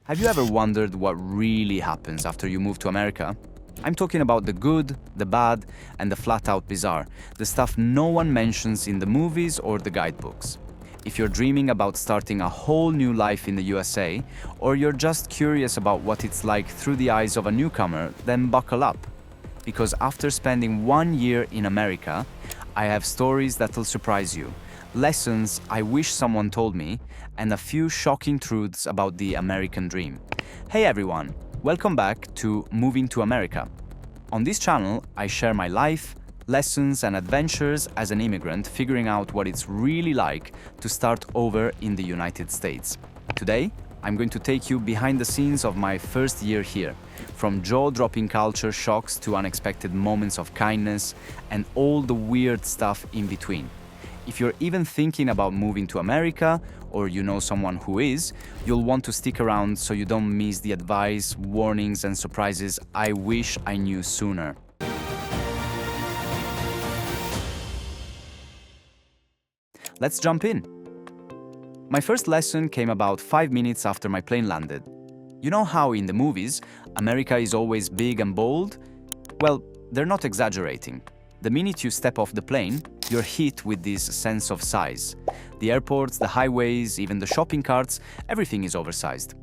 Have you ever wondered what really happens after you move to America? I'm talking about the good, the bad, and the flat-out bizarre, the stuff no one mentions in the movies or the guidebooks. If you're dreaming about starting a whole new life in the USA, or you're just curious about what it's like through the eyes of a newcomer, then buckle up. Because after spending 1 year in America, I have stories that'll surprise you, lessons I wish someone told me, and a few shocking truths about the American dream. Hey everyone, welcome back to Moving to America. On this channel, I share my life, lessons, and adventures as an immigrant figuring out what it's really like to start over in the United States. Today, I'm going to take you behind the scenes of my first year here, from jaw-dropping culture shocks to unexpected moments of kindness and all the weird stuff in between. If you're even thinking about moving to America, or you know someone who is, you'll want to stick around so you don't miss the advice, warnings, and surprises I wish I knew sooner. Let's jump in. My first lesson came about 5 minutes after my plane landed. You know how in the movies, America is always big and bold? Well, they're not exaggerating. The minute you step off the plane, you're hit with this sense of size. The airports, the highways, even the shopping carts, everything is oversized.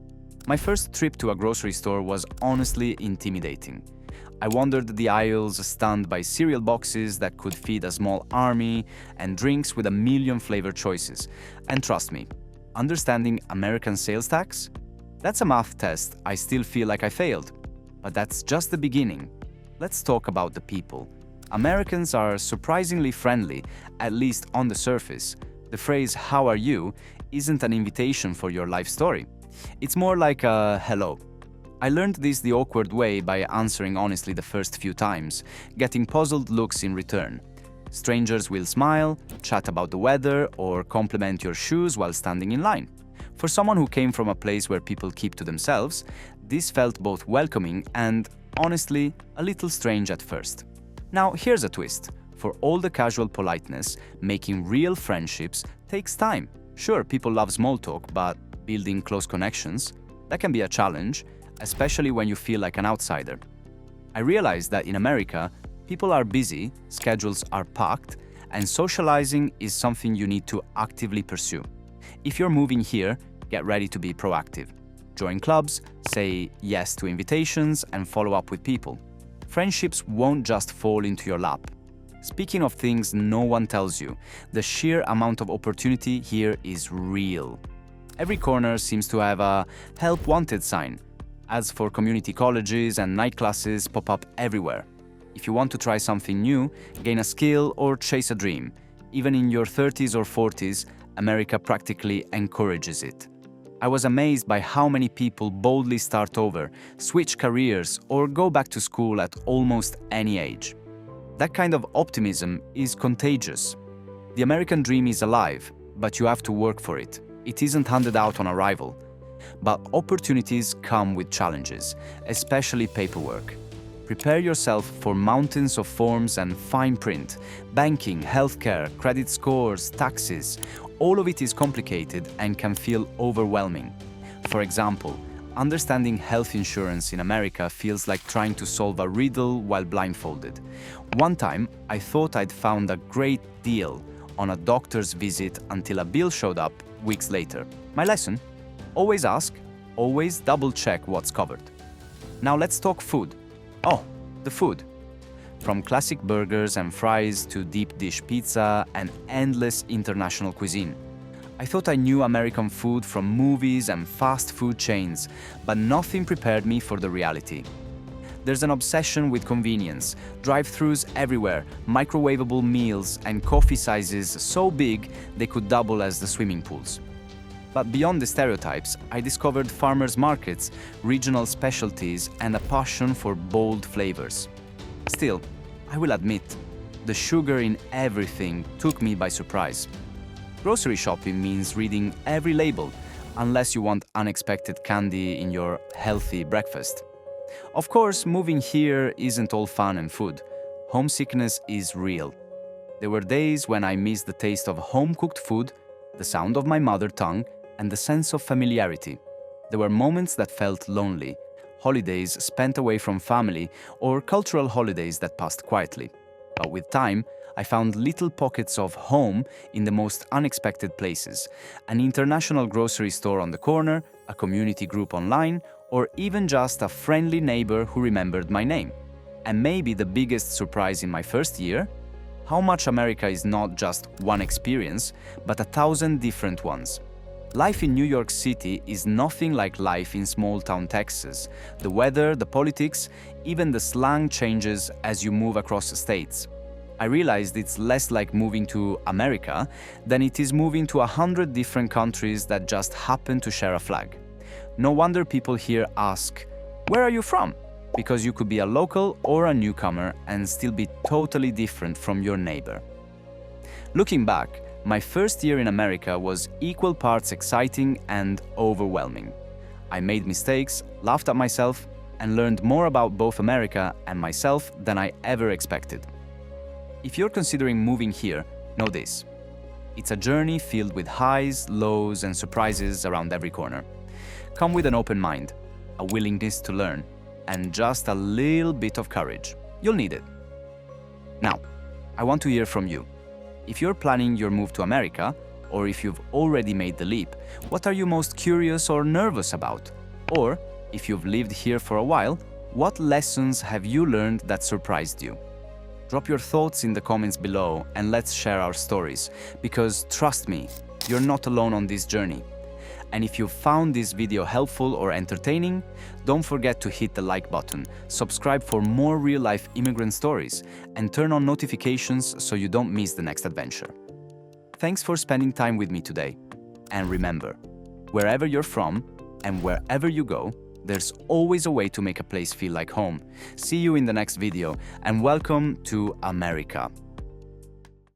My first trip to a grocery store was honestly intimidating. I wandered the aisles, stunned by cereal boxes that could feed a small army and drinks with a million flavor choices. And trust me, understanding American sales tax? That's a math test I still feel like I failed. But that's just the beginning. Let's talk about the people. Americans are surprisingly friendly, at least on the surface. The phrase, "How are you?" isn't an invitation for your life story. It's more like a hello. I learned this the awkward way by answering honestly the first few times, getting puzzled looks in return. Strangers will smile, chat about the weather, or compliment your shoes while standing in line. For someone who came from a place where people keep to themselves, this felt both welcoming and, honestly, a little strange at first. Now, here's a twist. For all the casual politeness, making real friendships takes time. Sure, people love small talk, but building close connections, that can be a challenge, especially when you feel like an outsider. I realized that in America, people are busy, schedules are packed, and socializing is something you need to actively pursue. If you're moving here, get ready to be proactive. Join clubs, say yes to invitations, and follow up with people. Friendships won't just fall into your lap. Speaking of things no one tells you, the sheer amount of opportunity here is real. Every corner seems to have a "Help Wanted" sign. Ads for community colleges and night classes pop up everywhere. If you want to try something new, gain a skill, or chase a dream, even in your 30s or 40s, America practically encourages it. I was amazed by how many people boldly start over, switch careers, or go back to school at almost any age. That kind of optimism is contagious. The American dream is alive, but you have to work for it. It isn't handed out on arrival. But opportunities come with challenges, especially paperwork. Prepare yourself for mountains of forms and fine print. Banking, healthcare, credit scores, taxes. All of it is complicated and can feel overwhelming. For example, understanding health insurance in America feels like trying to solve a riddle while blindfolded. One time, I thought I'd found a great deal on a doctor's visit until a bill showed up weeks later. My lesson? Always ask, always double-check what's covered. Now let's talk food. Oh, the food. From classic burgers and fries to deep dish pizza and endless international cuisine. I thought I knew American food from movies and fast food chains, but nothing prepared me for the reality. There's an obsession with convenience, drive-thrus everywhere, microwavable meals, and coffee sizes so big they could double as the swimming pools. But beyond the stereotypes, I discovered farmers' markets, regional specialties, and a passion for bold flavors. Still, I will admit, the sugar in everything took me by surprise. Grocery shopping means reading every label, unless you want unexpected candy in your healthy breakfast. Of course, moving here isn't all fun and food. Homesickness is real. There were days when I missed the taste of home-cooked food, the sound of my mother tongue, and the sense of familiarity. There were moments that felt lonely, holidays spent away from family, or cultural holidays that passed quietly. But with time, I found little pockets of home in the most unexpected places: an international grocery store on the corner, a community group online, or even just a friendly neighbor who remembered my name. And maybe the biggest surprise in my first year? How much America is not just one experience, but 1,000 different ones. Life in New York City is nothing like life in small-town Texas. The weather, the politics, even the slang changes as you move across states. I realized it's less like moving to America than it is moving to 100 different countries that just happen to share a flag. No wonder people here ask, "Where are you from?" Because you could be a local or a newcomer and still be totally different from your neighbor. Looking back, my first year in America was equal parts exciting and overwhelming. I made mistakes, laughed at myself, and learned more about both America and myself than I ever expected. If you're considering moving here, know this: it's a journey filled with highs, lows, and surprises around every corner. Come with an open mind, a willingness to learn, and just a little bit of courage. You'll need it. Now, I want to hear from you. If you're planning your move to America, or if you've already made the leap, what are you most curious or nervous about? Or, if you've lived here for a while, what lessons have you learned that surprised you? Drop your thoughts in the comments below and let's share our stories, because trust me, you're not alone on this journey. And if you found this video helpful or entertaining, don't forget to hit the like button, subscribe for more real-life immigrant stories, and turn on notifications so you don't miss the next adventure. Thanks for spending time with me today. And remember, wherever you're from and wherever you go, there's always a way to make a place feel like home. See you in the next video, and welcome to America.